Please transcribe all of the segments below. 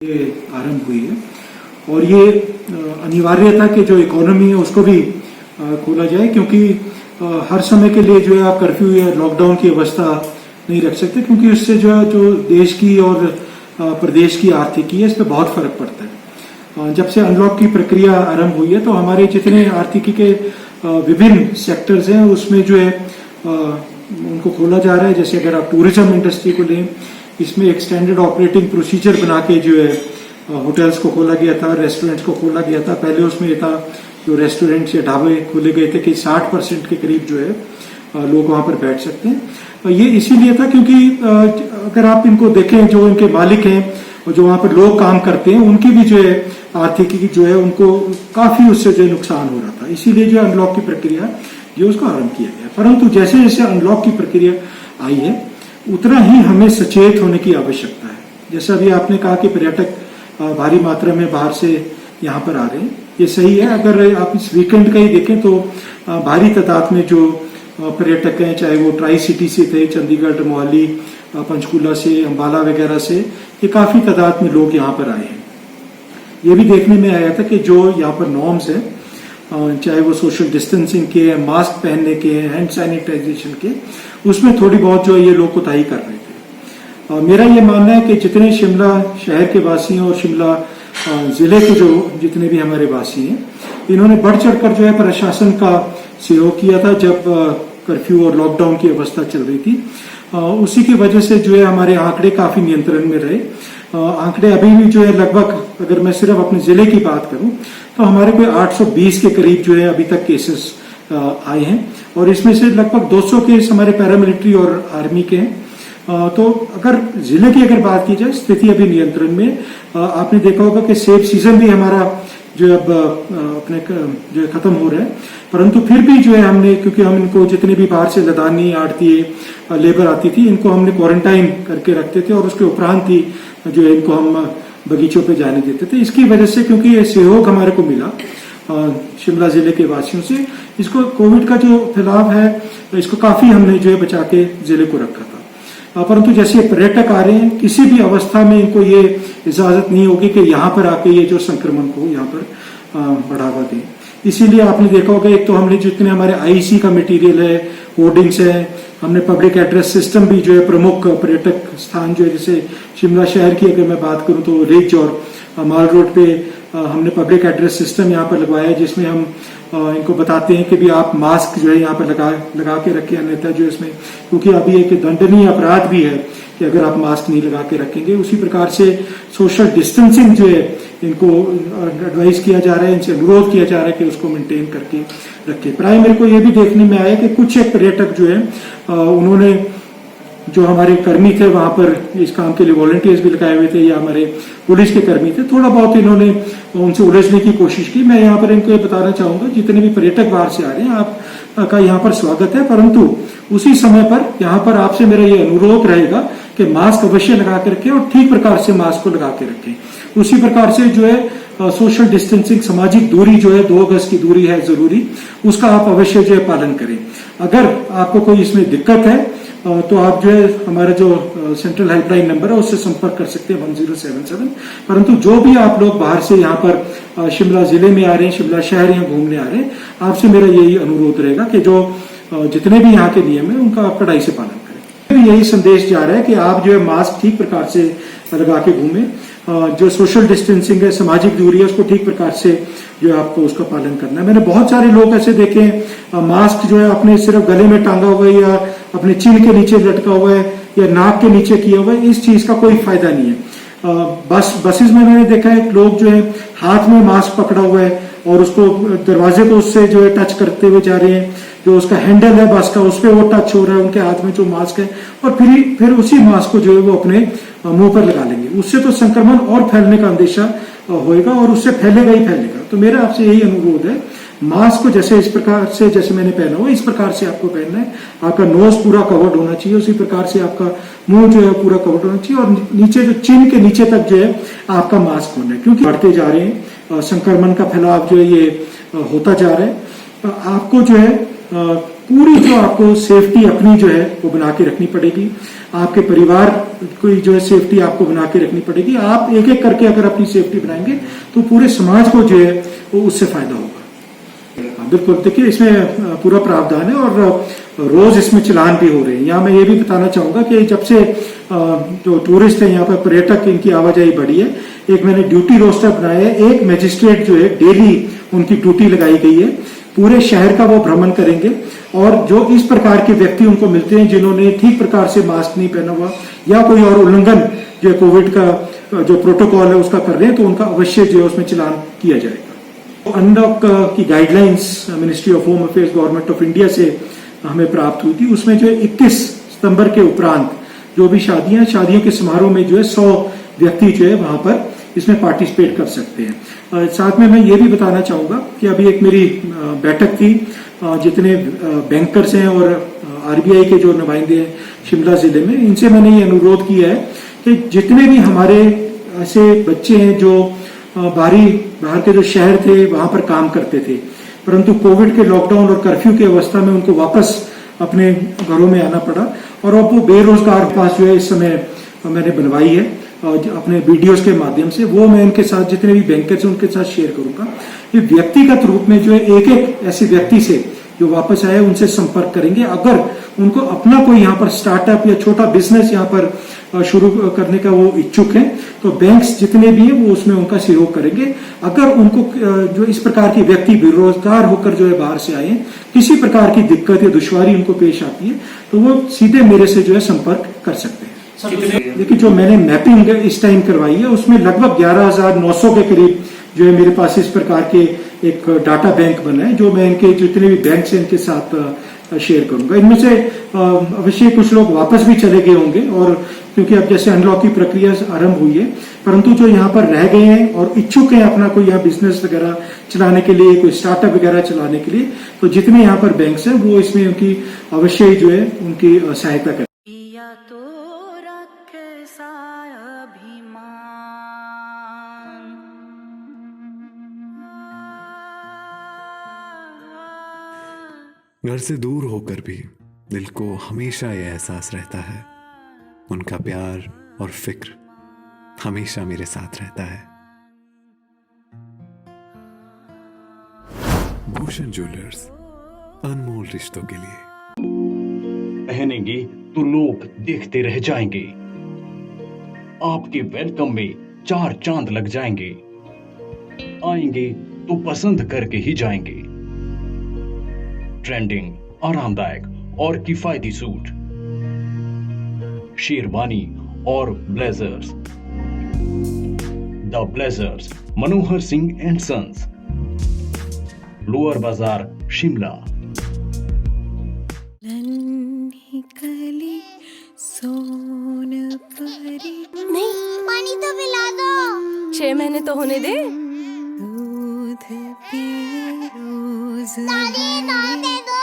ये आरंभ हुई है और ये अनिवार्य था कि जो इकोनॉमी है उसको भी खोला जाए, क्योंकि हर समय के लिए जो है आप कर्फ्यू या लॉकडाउन की अवस्था नहीं रख सकते, क्योंकि उससे जो है जो देश की और प्रदेश की आर्थिकी है इस पर बहुत फर्क पड़ता है। जब से अनलॉक की प्रक्रिया आरंभ हुई है तो हमारे जितने आर्थिकी के विभिन्न सेक्टर्स हैं उसमें जो है उनको खोला जा रहा है। जैसे अगर आप टूरिज्म इंडस्ट्री को लें, इसमें एक स्टैंडर्ड ऑपरेटिंग प्रोसीजर बना के जो है होटल्स को खोला गया था, रेस्टोरेंट्स को खोला गया था। पहले उसमें था जो रेस्टोरेंट्स या ढाबे खोले गए थे कि 60% के करीब जो है लोग वहां पर बैठ सकते हैं। ये इसीलिए था क्योंकि अगर आप इनको देखें, जो इनके मालिक हैं और जो वहां पर लोग काम करते हैं उनकी भी जो है आर्थिकी जो है उनको काफी उससे जो है नुकसान हो रहा था। इसीलिए जो अनलॉक की प्रक्रिया जो उसको आरंभ किया गया। परंतु जैसे जैसे अनलॉक की प्रक्रिया आई है उतना ही हमें सचेत होने की आवश्यकता है। जैसा अभी आपने कहा कि पर्यटक भारी मात्रा में बाहर से यहाँ पर आ रहे हैं, ये सही है। अगर आप इस वीकेंड का ही देखें तो भारी तादाद में जो पर्यटक हैं, चाहे वो ट्राई सिटी से थे, चंडीगढ़, मोहाली, पंचकूला से, अंबाला वगैरह से, ये काफी तादाद में लोग यहाँ पर आए हैं। ये भी देखने में आया था कि जो यहाँ पर नॉर्म्स है, चाहे वो सोशल डिस्टेंसिंग के, मास्क पहनने के, हैंड सैनिटाइजेशन के, उसमें थोड़ी बहुत जो है ये लोग कोताही कर रहे थे। मेरा ये मानना है कि जितने शिमला शहर के वासी हैं और शिमला जिले के जो जितने भी हमारे वासी हैं, इन्होंने बढ़ चढ़कर जो है प्रशासन का सहयोग किया था जब कर्फ्यू और लॉकडाउन की अवस्था चल रही थी। उसी की वजह से जो है हमारे आंकड़े काफी नियंत्रण में रहे। आंकड़े अभी भी जो है लगभग, अगर मैं सिर्फ अपने जिले की बात करूं तो हमारे कोई 820 के करीब जो है अभी तक केसेस आए हैं और इसमें से लगभग 200 केस हमारे पैरामिलिट्री और आर्मी के हैं। तो अगर जिले की अगर बात की जाए, स्थिति अभी नियंत्रण में। आपने देखा होगा कि सेब सीजन भी हमारा जो अब अपने जो खत्म हो रहा है, परंतु फिर भी जो है हमने, क्योंकि हम इनको जितने भी बाहर से लदानी आड़ती लेबर आती थी, इनको हमने क्वारंटाइन करके रखते थे और उसके उपरांत ही जो है इनको हम बगीचों पे जाने देते थे। इसकी वजह से, क्योंकि ये सहयोग हमारे को मिला शिमला जिले के वासियों से, इसको कोविड का जो फैलाव है इसको काफी हमने जो है बचा के जिले को रखा था। परंतु जैसे पर्यटक आ रहे हैं, किसी भी अवस्था में इनको ये इजाजत नहीं होगी कि यहाँ पर आके ये जो संक्रमण को यहाँ पर बढ़ावा दें। इसीलिए आपने देखा होगा, एक तो हमने जितने हमारे आईसी का मटेरियल है, होर्डिंग्स है, हमने पब्लिक एड्रेस सिस्टम भी जो है प्रमुख पर्यटक स्थान जो है, जैसे शिमला शहर की अगर मैं बात करूं तो रिज और माल रोड पे हमने पब्लिक एड्रेस सिस्टम यहाँ पर लगवाया है, जिसमें हम इनको बताते हैं कि भी आप मास्क जो है यहाँ पर लगा के रखें, अन्यथा जो इसमें, क्योंकि अभी एक दंडनीय अपराध भी है कि अगर आप मास्क नहीं लगा के रखेंगे। उसी प्रकार से सोशल डिस्टेंसिंग जो है इनको एडवाइस किया जा रहा है, इनसे अनुरोध किया जा रहा है कि उसको मेंटेन करके रखें। प्राय मेरे को ये भी देखने में आया कि कुछ एक पर्यटक जो है उन्होंने, जो हमारे कर्मी थे वहां पर इस काम के लिए वॉलंटियर्स भी लगाए हुए थे या हमारे पुलिस के कर्मी थे, थोड़ा बहुत इन्होंने उनसे उलझने की कोशिश की। मैं यहाँ पर इनको ये बताना चाहूंगा, जितने भी पर्यटक बाहर से आ रहे हैं आपका यहाँ पर स्वागत है, परंतु उसी समय पर यहाँ पर आपसे मेरा ये अनुरोध रहेगा कि मास्क अवश्य लगा के रखें और ठीक प्रकार से मास्क को लगा के रखें। उसी प्रकार से जो है सोशल डिस्टेंसिंग, सामाजिक दूरी जो है 2 गज की दूरी है जरूरी, उसका आप अवश्य जो है पालन करें। अगर आपको कोई इसमें दिक्कत है तो आप जो है हमारा जो सेंट्रल हेल्पलाइन नंबर है उससे संपर्क कर सकते हैं 1077। परंतु जो भी आप लोग बाहर से यहाँ पर शिमला जिले में आ रहे हैं, शिमला शहर यहाँ घूमने आ रहे हैं, आपसे मेरा यही अनुरोध रहेगा कि जो जितने भी यहाँ के नियम है उनका आप कड़ाई से पालन करें। यही संदेश जा रहा है कि आप जो है मास्क ठीक प्रकार से लगा के घूमें, जो सोशल डिस्टेंसिंग है, सामाजिक दूरी है, उसको ठीक प्रकार से जो है आपको उसका पालन करना है। मैंने बहुत सारे लोग ऐसे देखे हैं, मास्क जो है अपने सिर्फ गले में टांगा हुआ है या अपने चिन के नीचे लटका हुआ है या नाक के नीचे किया हुआ है। इस चीज का कोई फायदा नहीं है। बसेस में मैंने देखा है लोग जो है हाथ में मास्क पकड़ा हुआ है और उसको दरवाजे को उससे जो है टच करते हुए जा रहे हैं, जो उसका हैंडल है बस का उस पर वो टच हो रहा है उनके हाथ में जो मास्क है, और फिर उसी मास्क को जो है वो अपने मुंह पर लगा लेंगे। उससे तो संक्रमण और फैलने का अंदेशा होएगा और उससे फैलेगा ही फैलेगा। तो मेरा आपसे यही अनुरोध है, मास्क को जैसे इस प्रकार से, जैसे मैंने पहना हुआ इस प्रकार से आपको पहनना है। आपका नोज पूरा कवर्ड होना चाहिए, उसी प्रकार से आपका मुंह जो है पूरा कवर्ड होना चाहिए और नीचे जो चिन के नीचे तक जो है आपका मास्क होना है, क्योंकि बढ़ते जा रहे हैं, संक्रमण का फैलाव जो है ये होता जा रहा है। आपको जो है पूरी जो आपको सेफ्टी अपनी जो है वो बना के रखनी पड़ेगी, आपके परिवार की जो है सेफ्टी आपको बना के रखनी पड़ेगी। आप एक एक करके अगर अपनी सेफ्टी बनाएंगे तो पूरे समाज को जो है वो उससे फायदा होगा। बिल्कुल, देखिए इसमें पूरा प्रावधान है और रोज इसमें चलान भी हो रहे हैं। यहाँ मैं ये भी बताना चाहूंगा कि जब से जो टूरिस्ट है यहाँ पर पर्यटक इनकी आवाजाही बढ़ी है, एक मैंने ड्यूटी रोस्टर बनाया है, एक मजिस्ट्रेट जो है डेली उनकी ड्यूटी लगाई गई है, पूरे शहर का वो भ्रमण करेंगे और जो इस प्रकार के व्यक्ति उनको मिलते हैं जिन्होंने ठीक प्रकार से मास्क नहीं पहना हुआ या कोई और उल्लंघन जो कोविड का जो प्रोटोकॉल है उसका कर रहे हैं, तो उनका अवश्य जो है उसमें चलान किया जाएगा। अनलॉक की guidelines ministry of home affairs government of India से हमें प्राप्त हुई थी। उसमें जो है 21 सितंबर के उपरांत जो भी शादियों के समारोह में जो है 100 व्यक्ति जो है वहां पर इसमें पार्टिसिपेट कर सकते हैं। साथ में मैं ये भी बताना चाहूंगा कि अभी एक मेरी बैठक थी, जितने बैंकर्स हैं और आरबीआई के जो नुमाइंदे हैं शिमला जिले में, इनसे मैंने ये अनुरोध किया है कि जितने भी हमारे ऐसे बच्चे हैं जो बाहर के जो शहर थे वहां पर काम करते थे, परंतु कोविड के लॉकडाउन और कर्फ्यू की अवस्था में उनको वापस अपने घरों में आना पड़ा और अब वो बेरोजगार पास जो है इस समय मैंने बनवाई है अपने वीडियोस के माध्यम से, वो मैं इनके साथ जितने भी बैंकर्स हैं उनके साथ शेयर करूंगा। ये व्यक्तिगत रूप में जो है एक एक ऐसे व्यक्ति से जो वापस आए उनसे संपर्क करेंगे। अगर उनको अपना कोई यहाँ पर स्टार्टअप या छोटा बिजनेस यहाँ पर शुरू करने का वो इच्छुक है तो बैंक्स जितने भी हैं वो उसमें उनका सहयोग करेंगे। अगर उनको जो इस प्रकार के व्यक्ति बेरोजगार होकर जो है बाहर से आए हैं, किसी प्रकार की दिक्कत या दुश्वारी उनको पेश आती है तो वो सीधे मेरे से जो है संपर्क कर सकते हैं। देखिए जो मैंने मैपिंग इस टाइम करवाई है उसमें लगभग 11,900 के करीब जो है मेरे पास इस प्रकार के एक डाटा बैंक बना है जो मैं इनके जितने भी बैंक हैं इनके साथ शेयर करूंगा। इनमें से अवश्य कुछ लोग वापस भी चले गए होंगे और क्योंकि अब जैसे अनलॉक की प्रक्रिया आरंभ हुई है, परंतु जो यहाँ पर रह गए हैं और इच्छुक हैं अपना कोई यहाँ बिजनेस वगैरह चलाने के लिए, कोई स्टार्टअप वगैरह चलाने के लिए, तो जितने यहाँ पर बैंक्स हैं वो इसमें उनकी अवश्य जो है उनकी सहायता करें। घर से दूर होकर भी दिल को हमेशा यह एहसास रहता है, उनका प्यार और फिक्र हमेशा मेरे साथ रहता है। भूषण ज्वेलर्स, अनमोल रिश्तों के लिए। पहनेंगे तो लोग देखते रह जाएंगे, आपके वेलकम में 4 चांद लग जाएंगे, आएंगे तो पसंद करके ही जाएंगे। ट्रेंडिंग, आरामदायक और किफायती सूट, शेरवानी और blazers. The blazers, Manohar Singh and sons, lower Bazaar, Shimla. नहीं, पानी तो पिला दो। 6 महीने तो होने दे। दादी ना दे दो।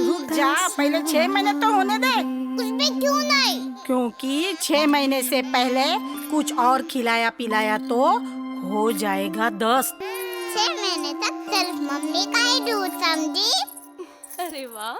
रुक जा, पहले 6 महीने तो होने दे। उसमें क्यों नहीं? क्योंकि 6 महीने से पहले कुछ और खिलाया पिलाया तो हो जाएगा 10। 6 महीने तक सिर्फ मम्मी का ही दूध, समझी? अरे वाह।